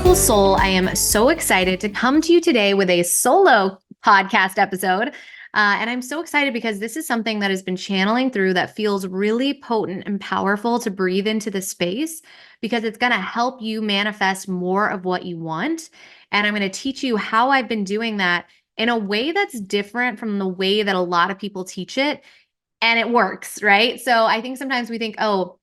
beautiful soul. I am so excited to come to you today with a solo podcast episode. And I'm so excited because this is something that has been channeling through that feels really potent and powerful to breathe into the space because it's going to help you manifest more of what you want. And I'm going to teach you how I've been doing that in a way that's different from the way that a lot of people teach it. And it works, right? So I think sometimes we think, oh,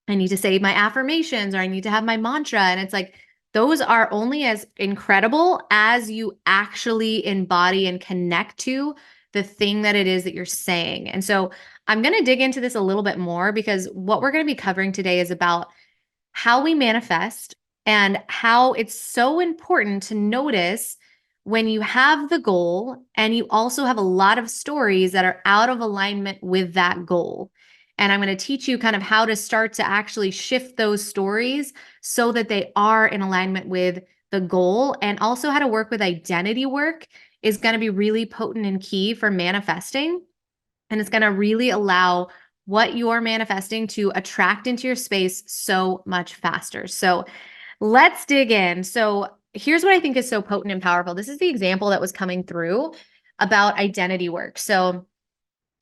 I need to say my affirmations or I need to have my mantra. And it's like, those are only as incredible as you actually embody and connect to the thing that it is that you're saying. And so I'm going to dig into this a little bit more because what we're going to be covering today is about how we manifest and how it's so important to notice when you have the goal and you also have a lot of stories that are out of alignment with that goal. And I'm going to teach you kind of how to start to actually shift those stories so that they are in alignment with the goal, and also how to work with identity work is going to be really potent and key for manifesting. And it's going to really allow what you're manifesting to attract into your space so much faster. So let's dig in. So here's what I think is so potent and powerful. This is the example that was coming through about identity work. So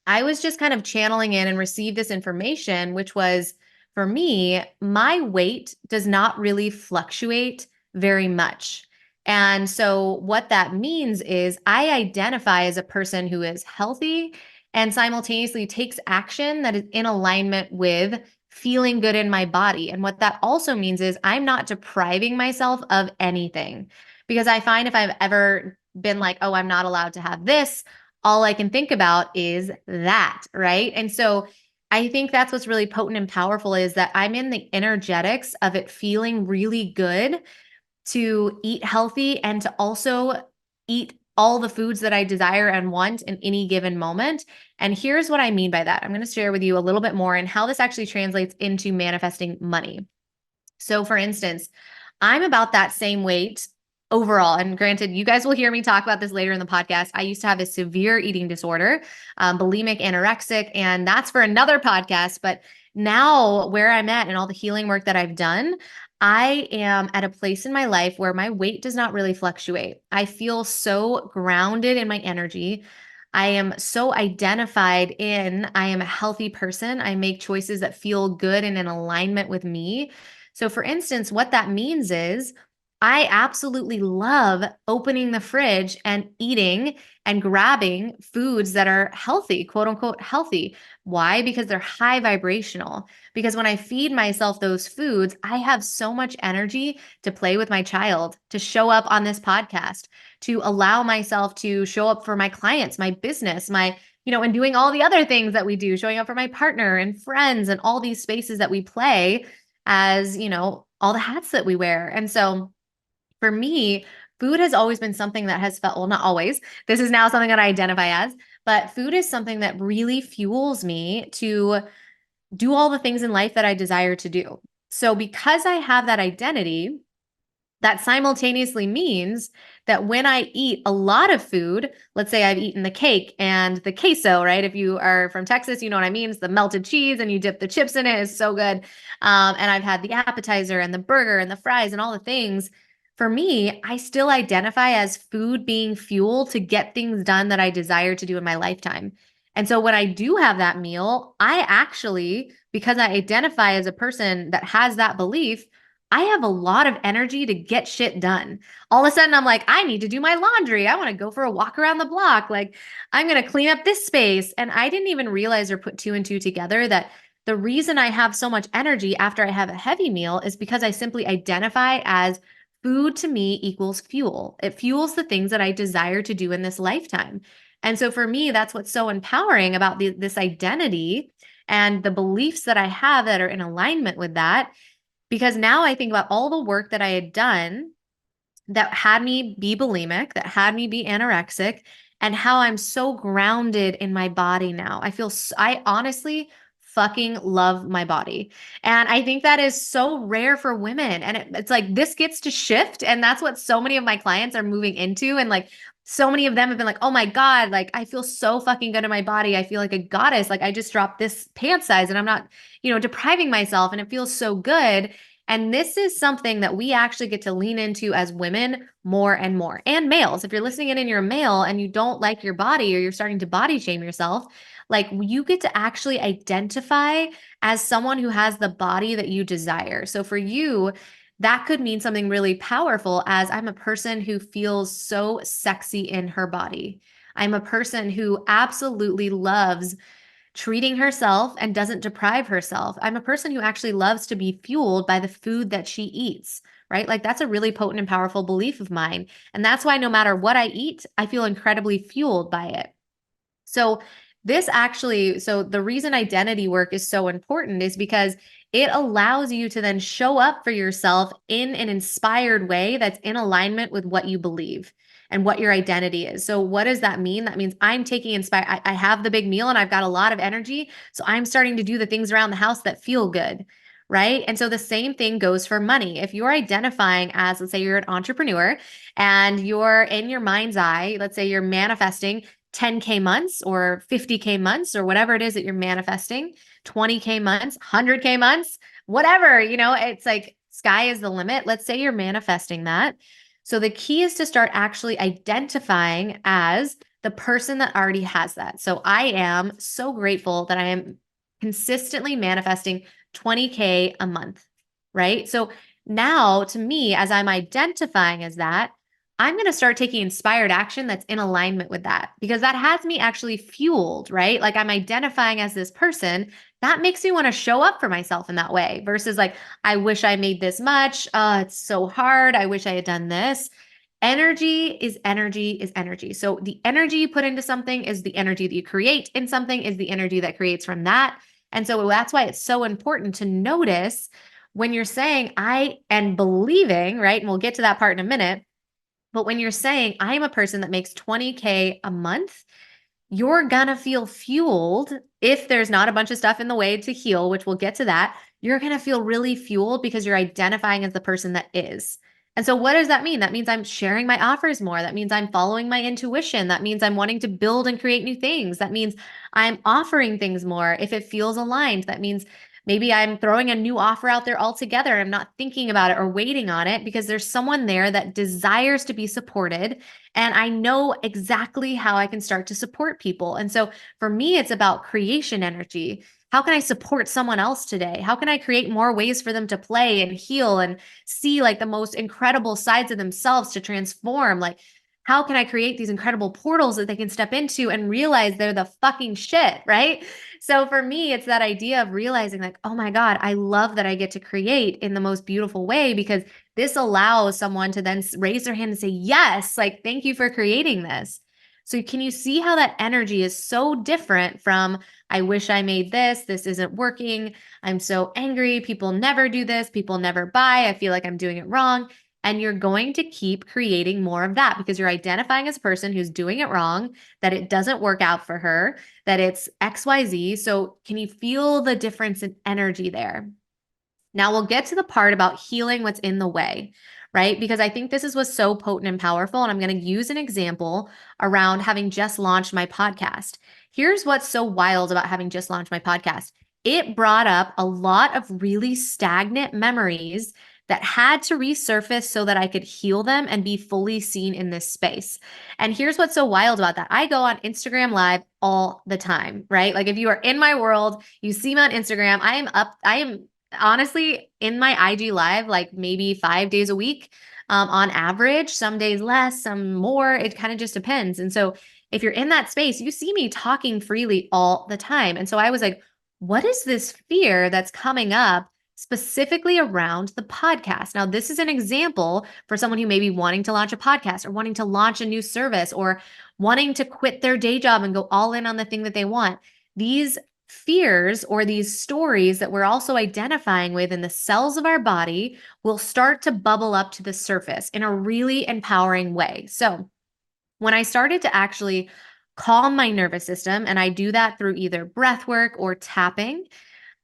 I was just kind of channeling in and received this information, which was, for me, my weight does not really fluctuate very much. And so what that means is I identify as a person who is healthy and simultaneously takes action that is in alignment with feeling good in my body. And what that also means is I'm not depriving myself of anything, because I find if I've ever been like, oh, I'm not allowed to have this, all I can think about is that, right? And so I think that's what's really potent and powerful, is that I'm in the energetics of it feeling really good to eat healthy and to also eat all the foods that I desire and want in any given moment. And here's what I mean by that. I'm going to share with you a little bit more and how this actually translates into manifesting money. So for instance, I'm about that same weight overall. And granted, you guys will hear me talk about this later in the podcast. I used to have a severe eating disorder, bulimic, anorexic, and that's for another podcast. But now where I'm at and all the healing work that I've done, I am at a place in my life where my weight does not really fluctuate. I feel so grounded in my energy. I am so identified in, I am a healthy person. I make choices that feel good and in alignment with me. So for instance, what that means is I absolutely love opening the fridge and eating and grabbing foods that are healthy, quote unquote healthy. Why? Because they're high vibrational. Because when I feed myself those foods, I have so much energy to play with my child, to show up on this podcast, to allow myself to show up for my clients, my business, and doing all the other things that we do, showing up for my partner and friends and all these spaces that we play as, all the hats that we wear. And so for me, food has always been something that has felt, well, not always. This is now something that I identify as, but food is something that really fuels me to do all the things in life that I desire to do. So because I have that identity, that simultaneously means that when I eat a lot of food, let's say I've eaten the cake and the queso, right? If you are from Texas, you know what I mean. It's the melted cheese and you dip the chips in it. It's so good. And I've had the appetizer and the burger and the fries and all the things. For me, I still identify as food being fuel to get things done that I desire to do in my lifetime. And so when I do have that meal, I actually, because I identify as a person that has that belief, I have a lot of energy to get shit done. All of a sudden, I'm like, I need to do my laundry. I want to go for a walk around the block. Like, I'm going to clean up this space. And I didn't even realize or put two and two together that the reason I have so much energy after I have a heavy meal is because I simply identify as food to me equals fuel. It fuels the things that I desire to do in this lifetime. And so for me, that's what's so empowering about this identity and the beliefs that I have that are in alignment with that. Because now I think about all the work that I had done that had me be bulimic, that had me be anorexic, and how I'm so grounded in my body now. I honestly fucking love my body. And I think that is so rare for women. And it's like, this gets to shift. And that's what so many of my clients are moving into. And like, so many of them have been like, oh my God, like I feel so fucking good in my body. I feel like a goddess. Like I just dropped this pant size and I'm not, depriving myself and it feels so good. And this is something that we actually get to lean into as women more and more, and males. If you're listening in and you're a male and you don't like your body or you're starting to body shame yourself, like you get to actually identify as someone who has the body that you desire. So for you, that could mean something really powerful as I'm a person who feels so sexy in her body. I'm a person who absolutely loves treating herself and doesn't deprive herself. I'm a person who actually loves to be fueled by the food that she eats, right? Like that's a really potent and powerful belief of mine. And that's why no matter what I eat, I feel incredibly fueled by it. So so the reason identity work is so important is because it allows you to then show up for yourself in an inspired way that's in alignment with what you believe and what your identity is. So what does that mean? That means I'm taking inspire. I have the big meal and I've got a lot of energy. So I'm starting to do the things around the house that feel good. Right. And so the same thing goes for money. If you're identifying as, let's say you're an entrepreneur and you're in your mind's eye, let's say you're manifesting 10K months or 50K months or whatever it is that you're manifesting, 20K months, 100K months, whatever, it's like sky is the limit. Let's say you're manifesting that. So the key is to start actually identifying as the person that already has that. So I am so grateful that I am consistently manifesting 20K a month, right? So now to me, as I'm identifying as that, I'm going to start taking inspired action that's in alignment with that because that has me actually fueled, right? Like I'm identifying as this person. That makes me want to show up for myself in that way versus like, I wish I made this much. It's so hard. I wish I had done this. Energy is energy is energy. So the energy you put into something is the energy that you create in something is the energy that creates from that. And so that's why it's so important to notice when you're saying I and believing, right? And we'll get to that part in a minute. But when you're saying, I'm a person that makes 20K a month, you're gonna feel fueled if there's not a bunch of stuff in the way to heal, which we'll get to that. You're gonna feel really fueled because you're identifying as the person that is. And so, what does that mean? That means I'm sharing my offers more. That means I'm following my intuition. That means I'm wanting to build and create new things. That means I'm offering things more if it feels aligned. That means maybe I'm throwing a new offer out there altogether. I'm not thinking about it or waiting on it because there's someone there that desires to be supported. And I know exactly how I can start to support people. And so for me, it's about creation energy. How can I support someone else today? How can I create more ways for them to play and heal and see like the most incredible sides of themselves to transform? Like, how can I create these incredible portals that they can step into and realize they're the fucking shit, right? So for me, it's that idea of realizing like, oh my God, I love that I get to create in the most beautiful way because this allows someone to then raise their hand and say, yes, like, thank you for creating this. So can you see how that energy is so different from, I wish I made this, this isn't working, I'm so angry, people never do this, people never buy, I feel like I'm doing it wrong. And you're going to keep creating more of that because you're identifying as a person who's doing it wrong, that it doesn't work out for her, that it's XYZ. So can you feel the difference in energy there? Now we'll get to the part about healing what's in the way, right? Because I think this is what's so potent and powerful. And I'm going to use an example around having just launched my podcast. Here's what's so wild about having just launched my podcast. It brought up a lot of really stagnant memories that had to resurface so that I could heal them and be fully seen in this space. And here's what's so wild about that. I go on Instagram Live all the time, right? Like if you are in my world, you see me on Instagram, I am honestly in my IG live like maybe 5 days a week on average, some days less, some more. It kind of just depends. And so if you're in that space, you see me talking freely all the time. And so I was like, what is this fear that's coming up specifically around the podcast? Now, this is an example for someone who may be wanting to launch a podcast or wanting to launch a new service or wanting to quit their day job and go all in on the thing that they want. These fears or these stories that we're also identifying with in the cells of our body will start to bubble up to the surface in a really empowering way. So, when I started to actually calm my nervous system, and I do that through either breath work or tapping,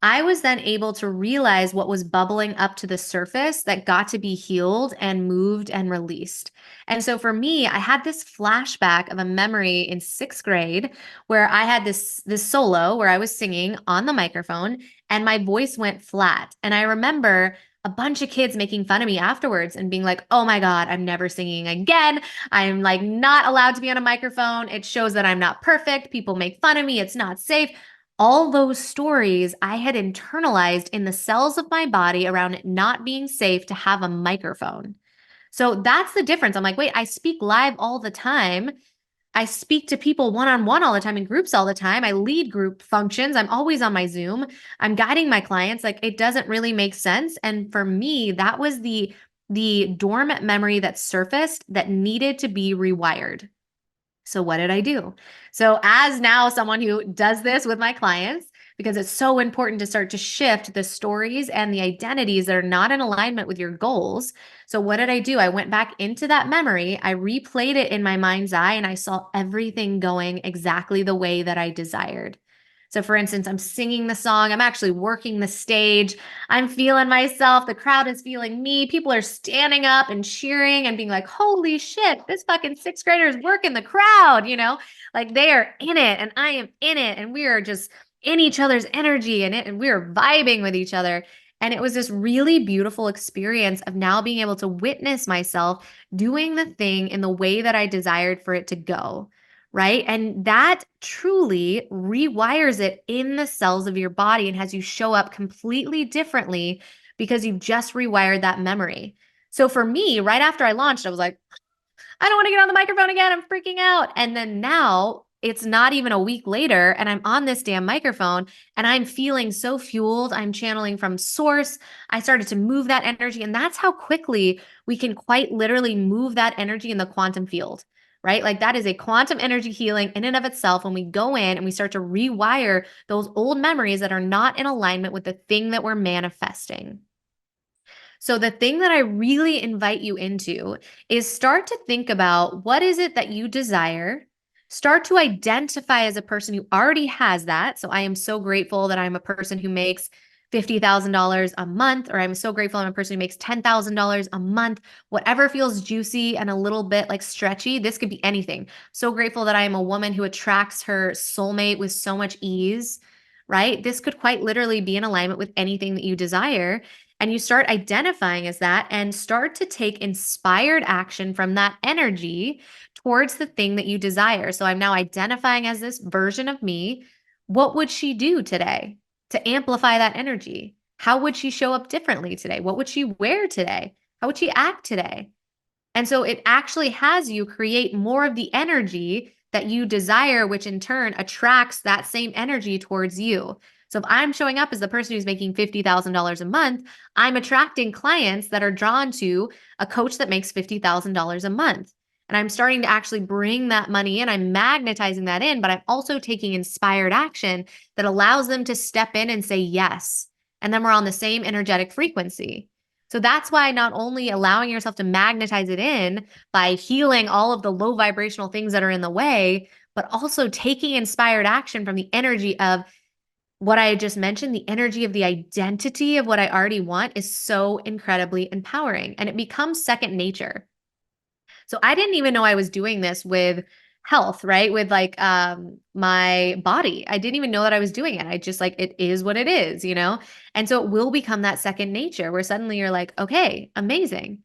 I was then able to realize what was bubbling up to the surface that got to be healed and moved and released. And so for me, I had this flashback of a memory in 6th grade where I had this solo where I was singing on the microphone and my voice went flat. And I remember a bunch of kids making fun of me afterwards and being like, oh my God, I'm never singing again. I'm like not allowed to be on a microphone. It shows that I'm not perfect. People make fun of me. It's not safe. All those stories I had internalized in the cells of my body around it not being safe to have a microphone. So that's the difference. I'm like, wait, I speak live all the time. I speak to people one on one all the time in groups all the time. I lead group functions. I'm always on my Zoom. I'm guiding my clients. Like it doesn't really make sense. And for me, that was the dormant memory that surfaced that needed to be rewired. So what did I do? So as now someone who does this with my clients, because it's so important to start to shift the stories and the identities that are not in alignment with your goals. So what did I do? I went back into that memory, I replayed it in my mind's eye, and I saw everything going exactly the way that I desired. So for instance, I'm singing the song, I'm actually working the stage, I'm feeling myself, the crowd is feeling me, people are standing up and cheering and being like, holy shit, this fucking sixth grader is working the crowd, like they are in it and I am in it and we are just in each other's energy and we are vibing with each other. And it was this really beautiful experience of now being able to witness myself doing the thing in the way that I desired for it to go. Right. And that truly rewires it in the cells of your body and has you show up completely differently because you've just rewired that memory. So for me, right after I launched, I was like, I don't want to get on the microphone again. I'm freaking out. And then now it's not even a week later, and I'm on this damn microphone and I'm feeling so fueled. I'm channeling from source. I started to move that energy. And that's how quickly we can quite literally move that energy in the quantum field, right? Like that is a quantum energy healing in and of itself when we go in and we start to rewire those old memories that are not in alignment with the thing that we're manifesting. So the thing that I really invite you into is start to think about what is it that you desire. Start to identify as a person who already has that. So I am so grateful that I'm a person who makes $50,000 a month, or I'm so grateful I'm a person who makes $10,000 a month, whatever feels juicy and a little bit like stretchy. This could be anything. So grateful that I am a woman who attracts her soulmate with so much ease, right? This could quite literally be in alignment with anything that you desire. And you start identifying as that and start to take inspired action from that energy towards the thing that you desire. So I'm now identifying as this version of me. What would she do today to amplify that energy? How would she show up differently today? What would she wear today? How would she act today? And so it actually has you create more of the energy that you desire, which in turn attracts that same energy towards you. So if I'm showing up as the person who's making $50,000 a month, I'm attracting clients that are drawn to a coach that makes $50,000 a month. And I'm starting to actually bring that money in. I'm magnetizing that in, but I'm also taking inspired action that allows them to step in and say yes. And then we're on the same energetic frequency. So that's why not only allowing yourself to magnetize it in by healing all of the low vibrational things that are in the way, but also taking inspired action from the energy of what I just mentioned, the energy of the identity of what I already want is so incredibly empowering and it becomes second nature. So I didn't even know I was doing this with health, right? With like my body. I didn't even know that I was doing it. I just like it is what it is. And so it will become that second nature where suddenly you're like, okay, amazing.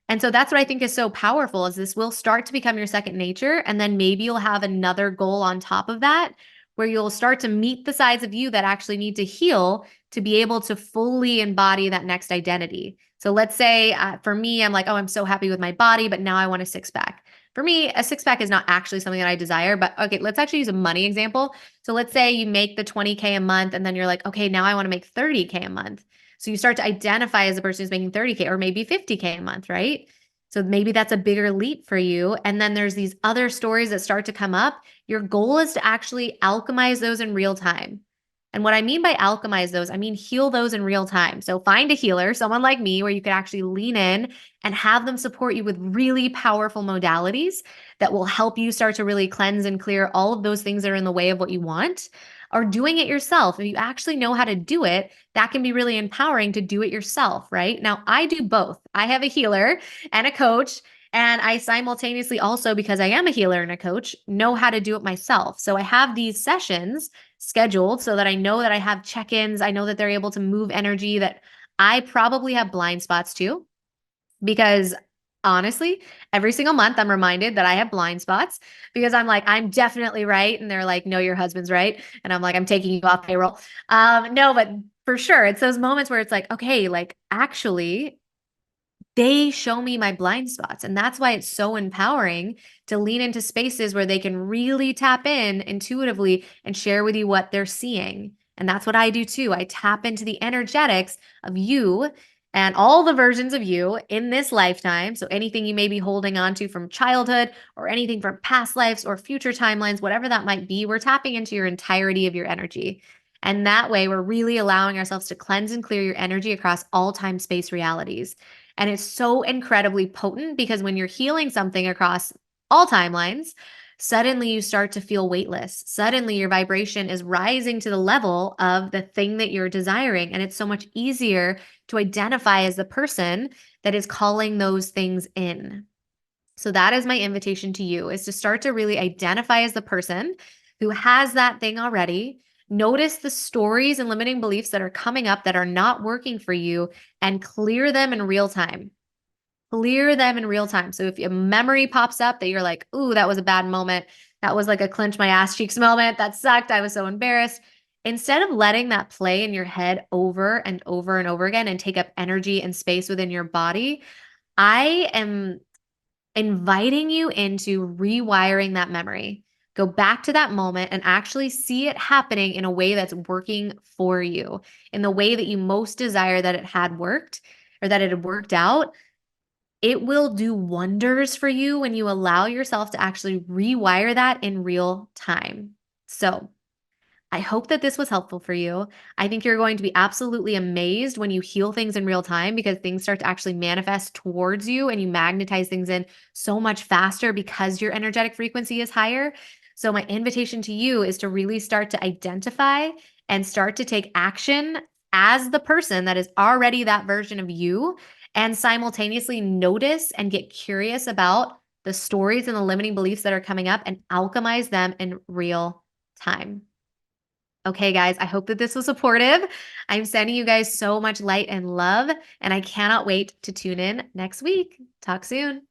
And so that's what I think is so powerful is this will start to become your second nature and then maybe you'll have another goal on top of that where you'll start to meet the sides of you that actually need to heal to be able to fully embody that next identity. So let's say for me, I'm like, oh, I'm so happy with my body, but now I want a six pack. For me, a six pack is not actually something that I desire, but okay, let's actually use a money example. So let's say you make the 20K a month and then you're like, okay, now I want to make 30K a month. So you start to identify as a person who's making 30K or maybe 50K a month, right? So maybe that's a bigger leap for you. And then there's these other stories that start to come up. Your goal is to actually alchemize those in real time. And what I mean by alchemize those, I mean heal those in real time. So find a healer, someone like me, where you could actually lean in and have them support you with really powerful modalities that will help you start to really cleanse and clear all of those things that are in the way of what you want. Or doing it yourself. If you actually know how to do it, that can be really empowering to do it yourself, right? Now, I do both. I have a healer and a coach. And I simultaneously also, because I am a healer and a coach, know how to do it myself. So I have these sessions scheduled so that I know that I have check-ins. I know that they're able to move energy that I probably have blind spots too, because honestly, every single month I'm reminded that I have blind spots because I'm like, I'm definitely right. And they're like, no, your husband's right. And I'm like, I'm taking you off payroll. No, but for sure, it's those moments where it's like, okay, like actually, they show me my blind spots. And that's why it's so empowering to lean into spaces where they can really tap in intuitively and share with you what they're seeing. And that's what I do too. I tap into the energetics of you and all the versions of you in this lifetime. So anything you may be holding on to from childhood or anything from past lives or future timelines, whatever that might be, we're tapping into your entirety of your energy. And that way, we're really allowing ourselves to cleanse and clear your energy across all time space realities. And it's so incredibly potent because when you're healing something across all timelines, suddenly you start to feel weightless. Suddenly your vibration is rising to the level of the thing that you're desiring. And it's so much easier to identify as the person that is calling those things in. So that is my invitation to you, is to start to really identify as the person who has that thing already. Notice the stories and limiting beliefs that are coming up that are not working for you and clear them in real time. Clear them in real time. So if a memory pops up that you're like, ooh, that was a bad moment. That was like a clench my ass cheeks moment. That sucked. I was so embarrassed. Instead of letting that play in your head over and over and over again and take up energy and space within your body, I am inviting you into rewiring that memory. Go back to that moment and actually see it happening in a way that's working for you, in the way that you most desire that it had worked or that it had worked out. It will do wonders for you when you allow yourself to actually rewire that in real time. So, I hope that this was helpful for you. I think you're going to be absolutely amazed when you heal things in real time because things start to actually manifest towards you and you magnetize things in so much faster because your energetic frequency is higher. So, my invitation to you is to really start to identify and start to take action as the person that is already that version of you, and simultaneously notice and get curious about the stories and the limiting beliefs that are coming up and alchemize them in real time. Okay, guys, I hope that this was supportive. I'm sending you guys so much light and love, and I cannot wait to tune in next week. Talk soon.